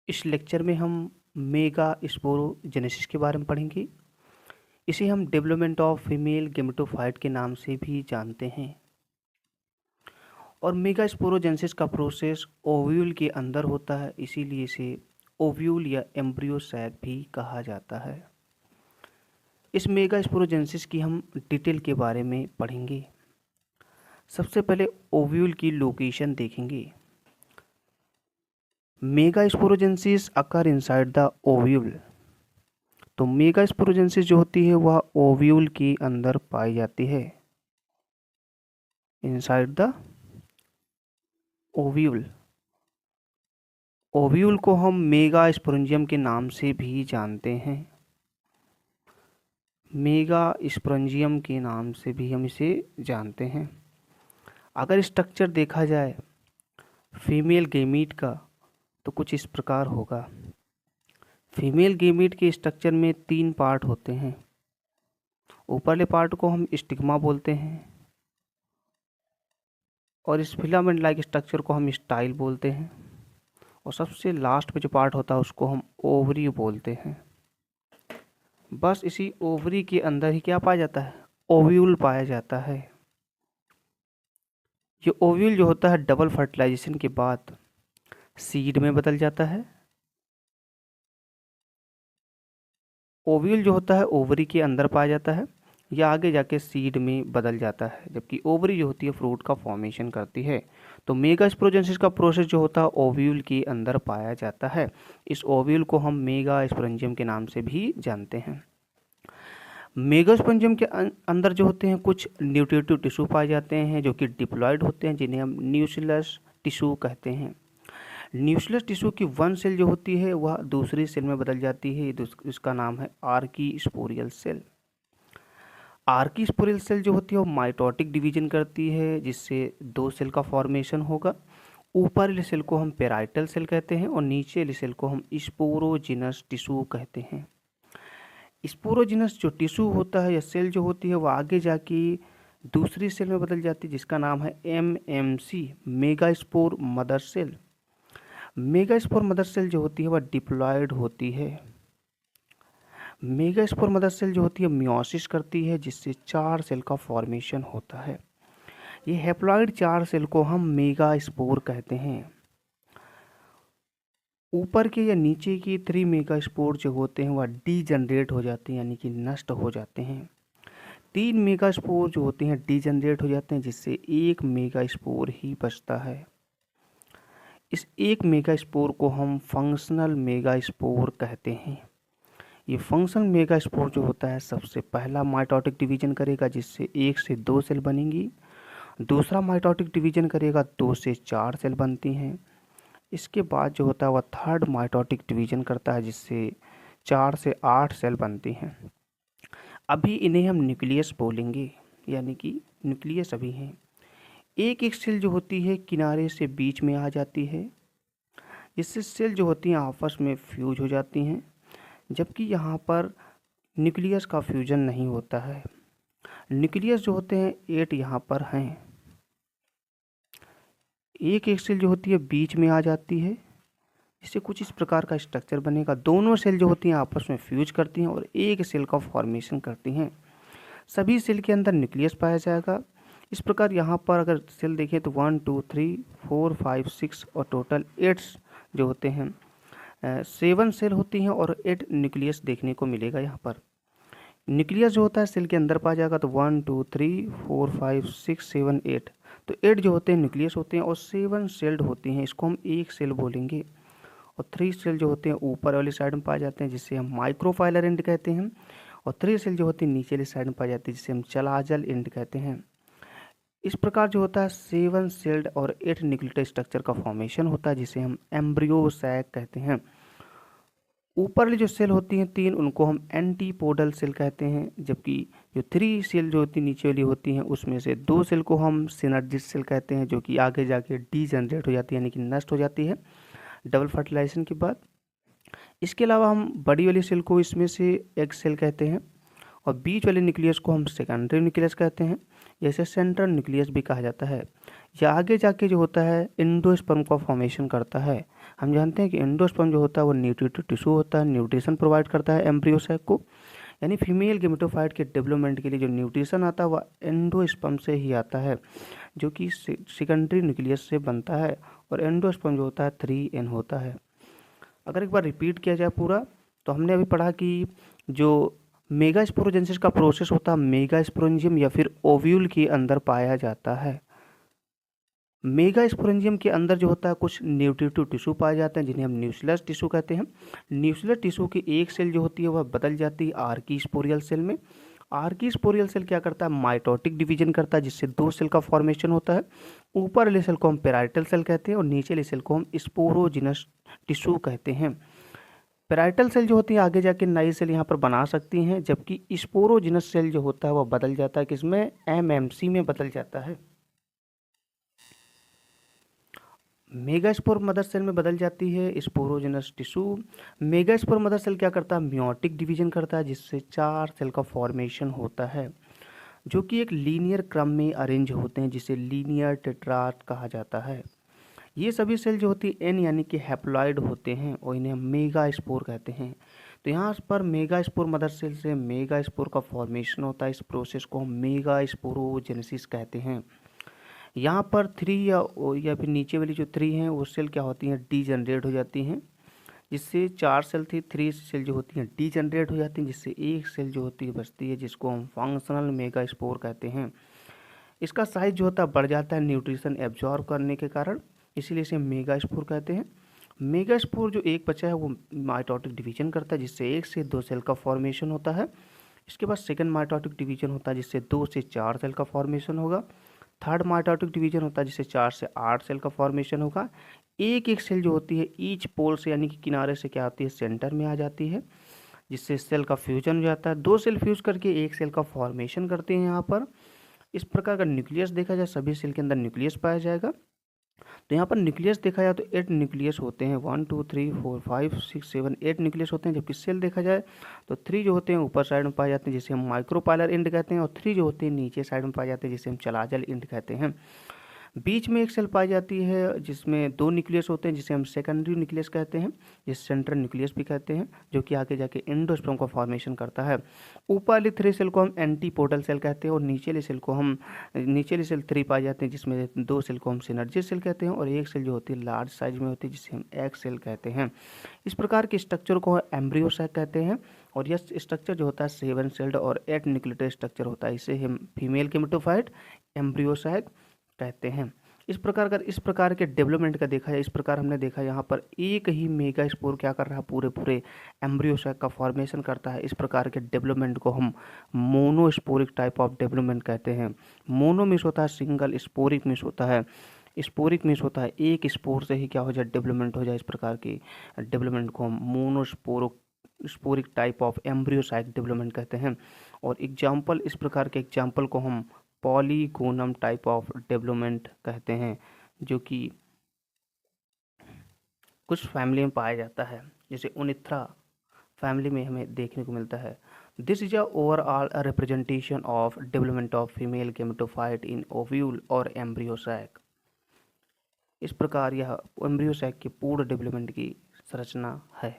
इस लेक्चर में हम मेगा स्पोरोजेनेसिस के बारे में पढ़ेंगे। इसे हम डेवलपमेंट ऑफ फीमेल गेमेटोफाइट के नाम से भी जानते हैं। और मेगा स्पोरोजेनेसिस का प्रोसेस ओव्यूल के अंदर होता है, इसीलिए इसे ओव्यूल या एम्ब्रियो सैक भी कहा जाता है। इस मेगा स्पोरोजेनेसिस की हम डिटेल के बारे में पढ़ेंगे। सबसे पहले ओव्यूल की लोकेशन देखेंगे। Mega sporogenesis occur inside the ovule. तो मेगा स्पोरोजेनेसिस जो होती है वह ओव्यूल के अंदर पाई जाती है, इनसाइड द ओव्यूल। ओव्यूल को हम मेगा स्पोरेंजियम के नाम से भी जानते हैं। मेगा स्पोरेंजियम के नाम से भी हम इसे जानते हैं। अगर स्ट्रक्चर देखा जाए फीमेल गेमीट का तो कुछ इस प्रकार होगा। फीमेल गेमीट के स्ट्रक्चर में 3 पार्ट होते हैं। ऊपरले पार्ट को हम स्टिग्मा बोलते हैं और इस फिलामेंट लाइक स्ट्रक्चर को हम स्टाइल बोलते हैं, और सबसे लास्ट में जो पार्ट होता है उसको हम ओवरी बोलते हैं। बस इसी ओवरी के अंदर ही क्या पाया जाता है? ओव्यूल पाया जाता है। ये ओव्यूल जो होता है डबल फर्टिलाइजेशन के बाद सीड में बदल जाता है। ओव्यूल जो होता है ओवरी के अंदर पाया जाता है या आगे जाके सीड में बदल जाता है, जबकि ओवरी जो होती है फ्रूट का फॉर्मेशन करती है। तो मेगा स्पोरोजेनेसिस का प्रोसेस जो होता है ओव्यूल के अंदर पाया जाता है। इस ओव्यूल को हम मेगा स्पोरेंजियम के नाम से भी जानते हैं। मेगा स्पोरेंजियम के अंदर जो होते हैं कुछ न्यूट्रिटिव टिश्यू पाए जाते हैं जो कि डिप्लॉयड होते हैं, जिन्हें हम न्यूक्लियस टिश्यू कहते हैं। न्यूक्लियस टिश्यू की वन सेल जो होती है वह दूसरी सेल में बदल जाती है, इसका नाम है आर्कीस्पोरियल सेल। आर्कीस्पोरियल सेल जो होती है वो माइटोटिक डिवीजन करती है, जिससे 2 सेल का फॉर्मेशन होगा। ऊपर वाली सेल को हम पेराइटल सेल कहते हैं और नीचे वाली सेल को हम स्पोरोजिनस टिश्यू कहते हैं। स्पोरोजिनस जो टिश्यू होता है या सेल जो होती है वो आगे जाके दूसरी सेल में बदल जाती है, जिसका नाम है MMC, megaspore mother cell. Megaspore mother cell जो होती है वह डिप्लॉयड होती है। मेगास्पोर मदर सेल जो होती है मियोसिस करती है, जिससे 4 सेल का फॉर्मेशन होता है। ये हैप्लॉइड 4 सेल को हम मेगास्पोर कहते हैं। ऊपर के या नीचे के 3 मेगास्पोर जो होते हैं वह डीजनरेट हो जाते हैं, यानी कि नष्ट हो जाते हैं। 3 मेगास्पोर जो होते हैं डीजनरेट हो जाते हैं, जिससे 1 मेगास्पोर ही बचता है। इस 1 मेगास्पोर को हम फंक्शनल मेगास्पोर कहते हैं। ये फंक्शनल मेगास्पोर जो होता है सबसे पहला माइटोटिक डिवीजन करेगा, जिससे 1 से 2 सेल बनेंगी। दूसरा माइटोटिक डिवीजन करेगा, 2 से 4 सेल बनती हैं। इसके बाद जो होता है वह थर्ड माइटोटिक डिवीजन करता है, जिससे 4 से 8 सेल बनती हैं। अभी इन्हें हम न्यूक्लियस बोलेंगे, यानी कि न्यूक्लियस अभी हैं। एक एक सेल जो होती है किनारे से बीच में आ जाती है, जिससे सेल जो होती हैं आपस में फ्यूज हो जाती हैं, जबकि यहाँ पर न्यूक्लियस का फ्यूजन नहीं होता है। न्यूक्लियस जो होते हैं 8 यहाँ पर हैं। एक एक सेल जो होती है बीच में आ जाती है, इससे कुछ इस प्रकार का स्ट्रक्चर बनेगा। दोनों सेल जो होती हैं आपस में फ्यूज करती हैं और एक सेल का फॉर्मेशन करती हैं। सभी सेल के अंदर न्यूक्लियस पाया जाएगा। इस प्रकार यहाँ पर अगर सेल देखें तो 1 2 3 4 5 6 और टोटल 8 जो होते हैं 7 सेल होती हैं और 8 न्यूक्लियस देखने को मिलेगा। यहाँ पर न्यूक्लियस जो होता है सेल के अंदर पाया जाएगा, तो 1 2 3 4 5 6 7 8, तो 8 जो होते हैं न्यूक्लियस होते हैं और 7 सेल्ड होती हैं, इसको हम एक सेल बोलेंगे। और 3 सेल जो होते हैं ऊपर वाली साइड में पाए जाते हैं, जिससे हम माइक्रोफाइलर एंड कहते हैं। और 3 सेल जो होती है नीचे वाली साइड में पाई जाती है, जिसे हम चलाजल एंड कहते हैं। इस प्रकार जो होता है 7 सेल्ड और 8 न्यूक्लियोटाइड स्ट्रक्चर का फॉर्मेशन होता है, जिसे हम एम्ब्रियो सैक कहते हैं। ऊपर वाली जो सेल होती हैं 3, उनको हम एंटीपोडल सेल कहते हैं, जबकि जो 3 सेल जो होती नीचे वाली होती हैं उसमें से 2 सेल को हम सिनर्जिस सेल कहते हैं, जो कि आगे जाके डीजनरेट हो जाती है, यानी कि नष्ट हो जाती है डबल फर्टिलाइजेशन के बाद। इसके अलावा हम बड़ी वाली सेल को इसमें से एग सेल कहते हैं और बीच वाले न्यूक्लियस को हम सेकेंडरी न्यूक्लियस कहते हैं। या इसे सेंट्रल न्यूक्लियस भी कहा जाता है। यह आगे जाके जो होता है एंडोस्पर्म का फॉर्मेशन करता है। हम जानते हैं कि एंडोस्पर्म जो होता है वो न्यूट्रिटिव टिश्यू होता है, न्यूट्रिशन प्रोवाइड करता है एम्ब्रियो सैक को। यानी फीमेल गेमेटोफाइट के डेवलपमेंट के लिए जो न्यूट्रिशन आता है वह एंडोस्पर्म से ही आता है, जो कि सेकेंडरी न्यूक्लियस से बनता है। और एंडोस्पर्म जो होता है 3N होता है। अगर एक बार रिपीट किया जाए पूरा, तो हमने अभी पढ़ा कि जो मेगास्पोरोजेनेसिस का प्रोसेस होता है मेगास्पोरेंजियम या फिर ओव्यूल के अंदर पाया जाता है। मेगास्पोरेंजियम के अंदर जो होता है कुछ न्यूट्रिटिव टिश्यू पाए जाते हैं जिन्हें हम न्यूक्लियस टिश्यू कहते हैं। न्यूक्लियस टिश्यू की एक सेल जो होती है वह बदल जाती है आर्कीस्पोरियल सेल में। आर्कीस्पोरियल सेल क्या करता है, माइटोटिक डिवीजन करता है जिससे 2 सेल का फॉर्मेशन होता है। ऊपर वाले सेल को हम पेराइटल सेल कहते हैं और नीचे वाले सेल को हम स्पोरोजिनस टिश्यू कहते हैं। पेराइटल सेल जो होती है आगे जाके नई सेल यहाँ पर बना सकती हैं, जबकि स्पोरोजिनस सेल जो होता है वह बदल जाता है किसमें, एमएमसी में बदल जाता है। मेगास्पोर मदर सेल में बदल जाती है sporogenous tissue. Megaspore mother cell क्या करता है, मियोटिक डिवीजन करता है जिससे 4 सेल का फॉर्मेशन होता है, जो कि एक लीनियर क्रम में अरेंज होते हैं जिसे लीनियर टेट्राड कहा जाता है। ये सभी सेल जो होती है एन यानी कि हैप्लॉइड होते हैं और इन्हें मेगास्पोर कहते हैं। तो यहाँ पर मेगास्पोर मदर सेल से मेगास्पोर का फॉर्मेशन होता है। इस प्रोसेस को हम मेगास्पोरोजेनेसिस कहते हैं। यहाँ पर 3 या फिर नीचे वाली जो 3 हैं वो सेल क्या होती हैं, डीजनरेट हो जाती हैं, जिससे 4 सेल थी 3 सेल जो होती हैं डीजनरेट हो जाती हैं, जिससे एक सेल जो होती है बचती है जिसको हम फंक्शनल मेगास्पोर कहते हैं। इसका साइज जो होता है बढ़ जाता है न्यूट्रिशन एब्जॉर्ब करने के कारण, इसीलिए इसे मेगास्पोर कहते हैं। मेगास्पोर जो एक बचा है वो माइटोटिक डिवीजन करता है जिससे 1 से 2 सेल का फॉर्मेशन होता है। इसके बाद सेकंड माइटोटिक डिवीजन होता है जिससे 2 से 4 सेल का फॉर्मेशन होगा। थर्ड माइटोटिक डिवीजन होता है जिससे 4 से 8 सेल का फॉर्मेशन होगा। एक एक सेल जो होती है ईच पोल से यानी कि किनारे से क्या आती है, सेंटर में आ जाती है, जिससे सेल का फ्यूजन हो जाता है। 2 सेल फ्यूज करके एक सेल का फॉर्मेशन करते हैं। यहाँ पर इस प्रकार का न्यूक्लियस देखा जाए, सभी सेल के अंदर न्यूक्लियस पाया जाएगा। तो यहाँ पर न्यूक्लियस देखा जाए तो 8 न्यूक्लियस होते हैं, 1 2 3 4 5 6 7 8 न्यूक्लियस होते हैं। जबकि सेल देखा जाए तो 3 जो होते हैं ऊपर साइड में पाए जाते हैं जिसे हम माइक्रोपाइलर एंड कहते हैं, और 3 जो होते हैं नीचे साइड में पाए जाते हैं जिसे हम चलाजल एंड कहते हैं। बीच में एक सेल पाई जाती है जिसमें 2 न्यूक्लियस होते हैं जिसे हम सेकेंडरी न्यूक्लियस कहते हैं, जिसे सेंट्रल न्यूक्लियस भी कहते हैं, जो कि आगे जाके एंडोस्पर्म का फॉर्मेशन करता है। ऊपर वाली 3 सेल को हम एंटीपोडल सेल कहते हैं और नीचे वाली सेल 3 पाए जाते हैं जिसमें 2 सेल को हम सिनर्जी सेल कहते हैं और एक सेल जो होती है लार्ज साइज में होती है जिसे हम एग सेल कहते हैं। इस प्रकार के स्ट्रक्चर को एम्ब्रियो सैक कहते हैं और यह स्ट्रक्चर जो होता है 7 सेल्ड और 8 न्यूक्लियोटाइड स्ट्रक्चर होता है, इसे हम फीमेल गेमेटोफाइट एम्ब्रियो सैक कहते हैं। इस प्रकार के डेवलपमेंट का देखा जाए, इस प्रकार हमने देखा यहाँ पर एक ही मेगा स्पोर क्या कर रहा है, पूरे एम्ब्रियो सैक का फॉर्मेशन करता है। इस प्रकार के डेवलपमेंट को हम मोनोस्पोरिक टाइप ऑफ डेवलपमेंट कहते हैं। मोनो मीन्स होता है सिंगल, स्पोरिक मीन्स होता है एक स्पोर से ही क्या हो जाए, डेवलपमेंट हो जाए। इस प्रकार की डेवलपमेंट को हम monosporic type of embryo sac development कहते हैं। और एग्जाम्पल, इस प्रकार के एग्जाम्पल को हम पॉलीगोनम टाइप ऑफ डेवलपमेंट कहते हैं, जो कि कुछ फैमिली में पाया जाता है, जैसे उनिथ्रा फैमिली में हमें देखने को मिलता है। This is a overall representation of development of female gametophyte in ovule और एम्ब्रियो सैक। इस प्रकार यह एम्ब्रियो सैक की पूर्ण डेवलपमेंट की संरचना है।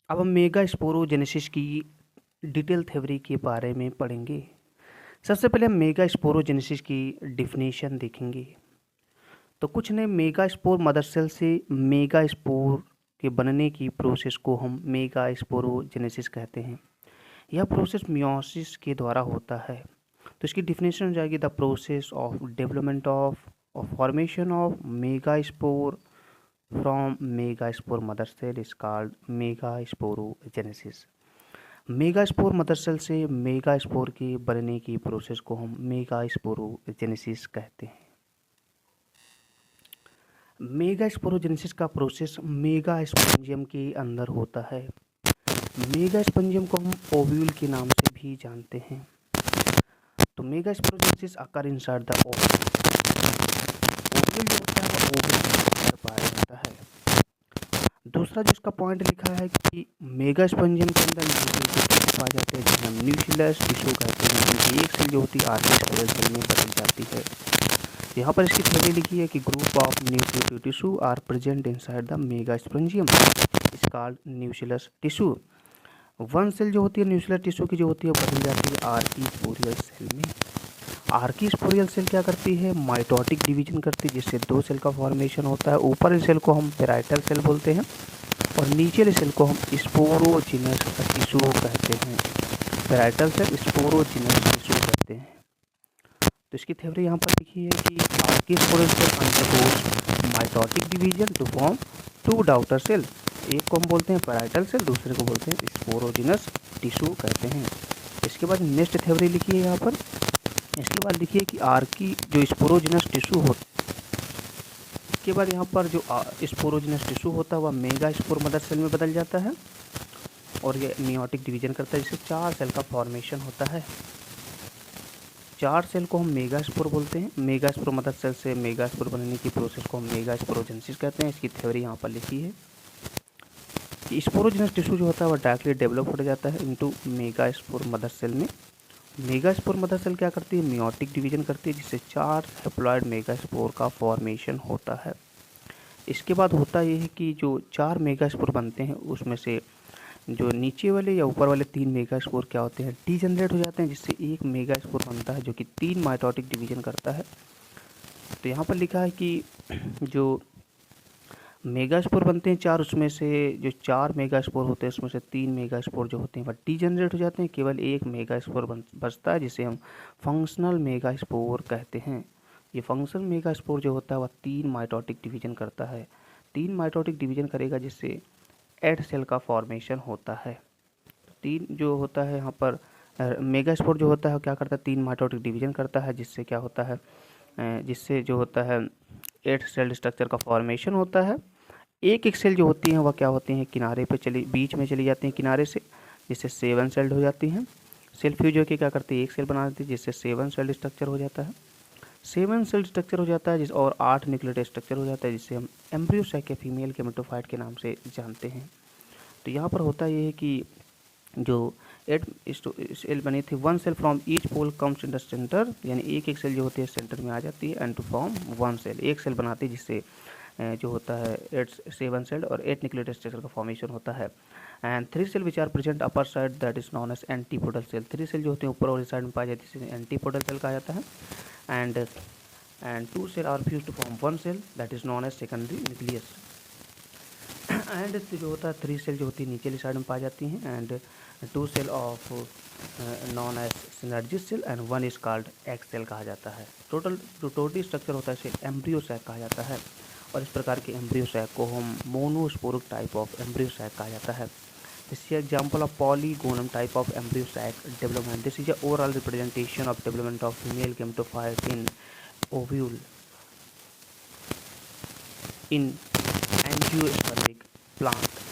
अब हम मेगास्पोरोजेनेसिस की डिटेल थ्योरी के बारे में पढ़ेंगे। सबसे पहले हम मेगास्पोरोजेनेसिस की डिफिनीशन देखेंगे। तो कुछ ने मेगास्पोर मदर सेल से मेगास्पोर के बनने की प्रोसेस को हम मेगास्पोरोजेनेसिस कहते हैं। यह प्रोसेस मियोसिस के द्वारा होता है। तो इसकी डिफिनीशन हो जाएगी, the process of development of formation of megaspore from megaspore mother cell is called megasporogenesis. Megaspore mother cell से मेगास्पोर के बनने की प्रोसेस को हम मेगास्पोरोजेनेसिस कहते हैं। मेगास्पोरोजेनेसिस का प्रोसेस मेगास्पोरेंजियम के अंदर होता है। मेगास्पोरेंजियम को हम ओव्यूल के नाम से भी जानते हैं। तो megasporogenesis occur inside the ovule. Ovule जो होता है ओव्यूल के अंदर पाया जाता है। दूसरा जो इसका पॉइंट लिखा है कि मेगास्पोरेंजियम के अंदर पाए जाते हैं जिन्हें हम न्यूक्लियस टिश्यू कहते हैं, जिनकी एक सेल जो होती है आर्की स्पोरियल सेल में बदल जाती है। यहाँ पर इसकी थ्योरी लिखी है कि group of nucleotide tissue are present inside the megasporangium is called nucleus tissue. One cell जो होती है न्यूक्लियर टिश्यू की जो होती है बदल जाती है आर्की स्पोरियल सेल में। आर्की स्पोरियल सेल क्या करती है, माइटोटिक डिवीजन करती है, जिससे दो सेल का फॉर्मेशन होता है। ऊपर इस सेल को हम पेराइटल सेल बोलते हैं और नीचे वाले सेल को हम स्पोरोजिनस टिश्यू कहते हैं। पेराइटल सेल स्पोरोजिनस टिश्यू कहते हैं। तो इसकी थ्योरी यहाँ पर लिखी है कि archesporial cell undergoes mitotic division to form two daughter cell. एक को हम बोलते हैं पेराइटल सेल, दूसरे को बोलते हैं स्पोरोजिनस टिश्यू कहते हैं। इसके बाद नेक्स्ट थ्योरी लिखी है यहाँ पर। इसके बाद लिखिए कि आर्की जो स्पोरोजिनस टिश्यू हो के बाद यहाँ पर जो स्पोरोजिनस टिश्यू होता है वह मेगा स्पोर मदर सेल में बदल जाता है और ये मियोटिक डिवीजन करता है, जिससे 4 सेल का फॉर्मेशन होता है। 4 सेल को हम मेगा स्पोर बोलते हैं। मेगा स्पोर मदर सेल से मेगा स्पोर बनने की प्रोसेस को हम मेगा स्पोरोजेनेसिस कहते हैं। इसकी थ्योरी यहाँ पर लिखी है कि स्पोरोजिनस टिश्यू जो होता है वह डायरेक्टली डेवलप हो जाता है into megaspore mother cell में। मेगा स्पोर मदर सेल क्या करती है, मियोटिक डिवीजन करती है, जिससे 4 हैप्लॉइड मेगा स्पोर का फॉर्मेशन होता है। इसके बाद होता ये है कि जो 4 मेगा स्पोर बनते हैं उसमें से जो नीचे वाले या ऊपर वाले 3 मेगा स्पोर क्या होते हैं, डीजनरेट हो जाते हैं, जिससे एक मेगा स्पोर बनता है जो कि 3 माइटोटिक डिवीजन करता है। तो यहाँ पर लिखा है कि जो मेगा स्पोर बनते हैं 4, उसमें से जो 4 मेगा स्पोर होते हैं उसमें से 3 मेगा स्पोर जो होते हैं वह डीजनरेट हो जाते हैं, केवल एक मेगा स्पोर बचता है, जिसे हम फंक्शनल मेगा स्पोर कहते हैं। ये फंक्शनल मेगा स्पोर जो होता है वह 3 माइटोटिक डिवीजन करता है। 3 माइटोटिक डिवीजन करेगा जिससे 8 सेल का फॉर्मेशन होता है। 3 जो होता है यहाँ पर मेगा स्पोर जो होता है क्या करता है, 3 माइटोटिक डिवीजन करता है, जिससे क्या होता है, जिससे जो होता है 8 सेल स्ट्रक्चर का फॉर्मेशन होता है। एक सेल जो होती हैं वह क्या होती हैं, किनारे पे बीच में चली जाती हैं किनारे से, जिससे 7 सेल्ड हो जाती हैं। सेल फ्यूज होकर क्या करती है, एक सेल बना देती है, जिससे 7 सेल्ड स्ट्रक्चर हो जाता है। 7 सेल्ड स्ट्रक्चर हो जाता है और 8 न्यूक्लियोटाइड स्ट्रक्चर हो जाता है, जिससे हम एम्ब्रियो साइक या फीमेल गेमेटोफाइट के नाम से जानते हैं। तो यहाँ पर होता ये है कि जो 8 सेल बनी थी, 1 cell from each pole comes in the centre, यानी एक सेल जो होती है सेंटर में आ जाती है एंड टू फॉर्म 1 सेल, एक सेल बनाती है, जिससे जो होता है 7 सेल और 8 न्यूक्लियोटाइड स्ट्रक्चर का फॉर्मेशन होता है। And 3 cell which are present upper side that is known as antipodal cell. 3 cell जो होते हैं ऊपर वाली साइड में पाई जाती है, एंटीपोडल सेल कहा जाता है। And 2 cell are fuse to form 1 cell that is known as secondary nucleus. And जो होता है 3 सेल जो होती है नीचे वाली साइड में पाई जाती हैं and 2 cell of known as synergids cell and 1 is called egg cell कहा जाता है। टोटल स्ट्रक्चर होता है इसे एम्ब्रियो सैक कहा जाता है और इस प्रकार के एम्ब्रियो सैक को हम monosporic type of embryo sac कहा जाता है। This is example of polygonum type of embryo sac development. This is overall representation of development of female gametophyte in ovule in angiospermic plant।